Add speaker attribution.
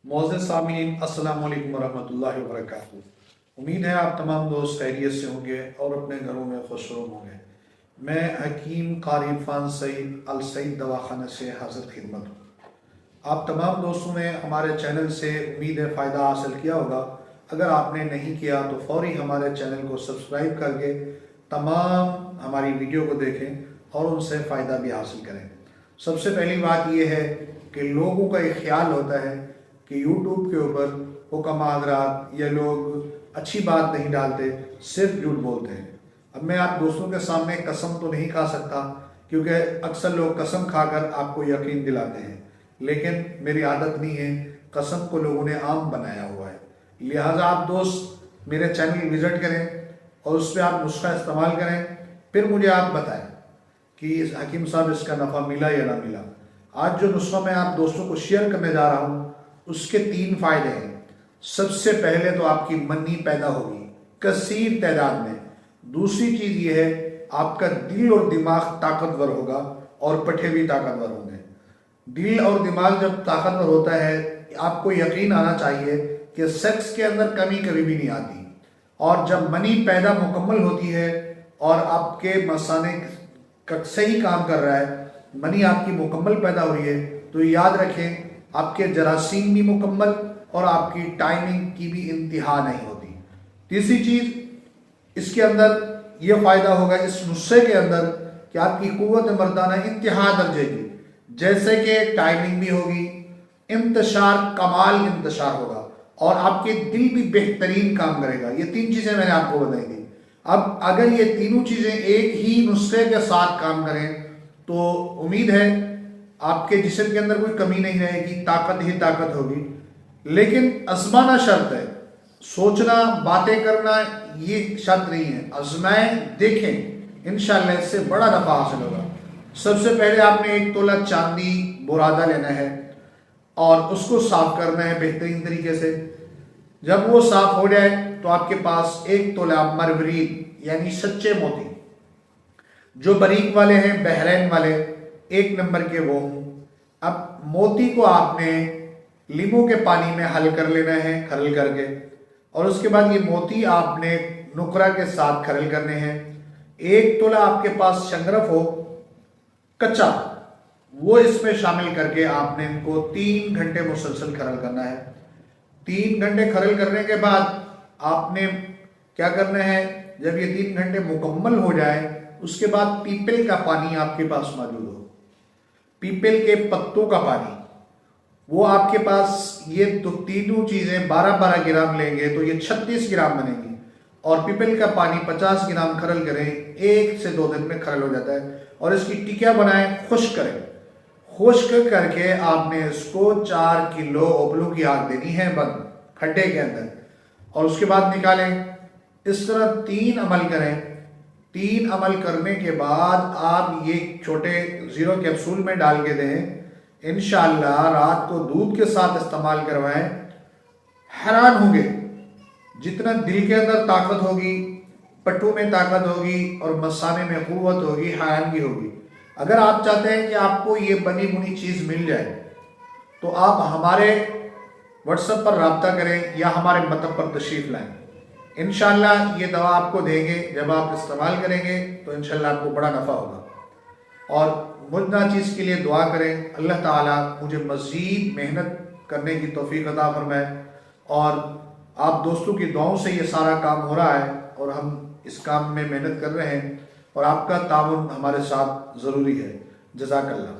Speaker 1: मोअज़्ज़िज़ सामीन, अस्सलामु अलैकुम वरहमतुल्लाहि वबरकातुहू। उम्मीद है आप तमाम दोस्त खैरियत से होंगे और अपने घरों में खुशरूम होंगे। मैं हकीम कारी इरफान सईद अल सईद दवाखाना से हाजिर खिदमत हूँ। आप तमाम दोस्तों ने हमारे चैनल से उम्मीद है फ़ायदा हासिल किया होगा। अगर आपने नहीं किया तो फ़ौरी हमारे चैनल को सब्सक्राइब करके तमाम हमारी वीडियो को देखें और उनसे फ़ायदा भी हासिल करें। सबसे पहली बात यह है कि लोगों का एक ख्याल होता है कि यूट्यूब के ऊपर हुक्म हज़रात या लोग अच्छी बात नहीं डालते, सिर्फ झूठ बोलते हैं। अब मैं आप दोस्तों के सामने कसम तो नहीं खा सकता, क्योंकि अक्सर लोग कसम खाकर आपको यकीन दिलाते हैं, लेकिन मेरी आदत नहीं है, कसम को लोगों ने आम बनाया हुआ है। लिहाजा आप दोस्त मेरे चैनल विजिट करें और उस पर आप नुस्खा इस्तेमाल करें, फिर मुझे आप बताएं कि हकीम साहब इसका नफ़ा मिला या ना मिला। आज जो नुस्खा मैं आप दोस्तों को शेयर करने जा रहा हूँ उसके 3 फायदे हैं। सबसे पहले तो आपकी मनी पैदा होगी कसीर तादाद में। दूसरी चीज ये है, आपका दिल और दिमाग ताकतवर होगा और पट्टे भी ताकतवर होंगे। दिल और दिमाग जब ताकतवर होता है, आपको यकीन आना चाहिए कि सेक्स के अंदर कमी कभी भी नहीं आती। और जब मनी पैदा मुकम्मल होती है और आपके मसाने का सही काम कर रहा है, मनी आपकी मुकम्मल पैदा हो रही है, तो याद रखें आपके जरासीम भी मुकम्मल और आपकी टाइमिंग की भी इंतहा नहीं होती। तीसरी चीज इसके अंदर यह फायदा होगा इस नुस्खे के अंदर कि आपकी कुव्वत मर्दाना इंतहा दर्जे की, जैसे कि टाइमिंग भी होगी, इंतशार कमाल इंतशार होगा और आपके दिल भी बेहतरीन काम करेगा। ये 3 चीजें मैंने आपको बताई थी। अब अगर ये तीनों चीजें एक ही नुस्खे के साथ काम करें तो उम्मीद है आपके जिस्म के अंदर कोई कमी नहीं रहेगी, ताकत ही ताकत होगी। लेकिन आजमाना शर्त है, सोचना बातें करना ये शर्त नहीं है। आजमाएं, देखें, इंशाल्लाह इससे बड़ा नफा हासिल होगा। सबसे पहले आपने 1 तोला चांदी बुरादा लेना है और उसको साफ करना है बेहतरीन तरीके से। जब वो साफ हो जाए तो आपके पास 1 तोला मरवरीद यानी सच्चे मोती, जो बरीक वाले हैं, बहरैन वाले 1 नंबर के वो हूं। अब मोती को आपने लींबू के पानी में हल कर लेना है, खरल करके, और उसके बाद ये मोती आपने नुकरा के साथ खरल करने हैं। 1 तोला आपके पास शंगरफ हो कच्चा, वो इसमें शामिल करके आपने इनको 3 घंटे मुसलसल खरल करना है। 3 घंटे खरल करने के बाद आपने क्या करना है, जब ये 3 घंटे मुकम्मल हो जाए उसके बाद पीपल का पानी आपके पास मौजूद हो, पीपल के पत्तों का पानी, वो आपके पास, ये तो तीनों चीजें 12-12 ग्राम लेंगे तो ये 36 ग्राम बनेगी। और पीपल का पानी 50 ग्राम खरल करें, 1 से 2 दिन में खरल हो जाता है। और इसकी टिकिया बनाएं, खुश्क करें। खुश्क करके आपने इसको 4 किलो ओबलू की आग देनी है बंद खड्डे के अंदर, और उसके बाद निकालें। इस तरह 3 अमल करें। 3 अमल करने के बाद आप ये छोटे 0 कैप्सूल में डाल के दें। इंशाअल्लाह रात को दूध के साथ इस्तेमाल करवाएं। हैरान होंगे, जितना दिल के अंदर ताकत होगी, पट्टू में ताकत होगी और मसाने में कुव्वत होगी, हैरानगी होगी। अगर आप चाहते हैं कि आपको ये बनी बुनी चीज मिल जाए तो आप हमारे व्हाट्सएप पर रब्ता करें या हमारे मतलब पर तशरीफ लाएं। इंशाअल्लाह ये दवा आपको देंगे, जब आप इस्तेमाल करेंगे तो इंशाअल्लाह आपको बड़ा नफ़ा होगा। और मुझ नाचीज़ के लिए दुआ करें, अल्लाह ताला मुझे मज़ीद मेहनत करने की तौफीक अता फरमाए। और आप दोस्तों की दुआओं से ये सारा काम हो रहा है और हम इस काम में मेहनत कर रहे हैं, और आपका ताउन हमारे साथ ज़रूरी है। जज़ाकल्लाह।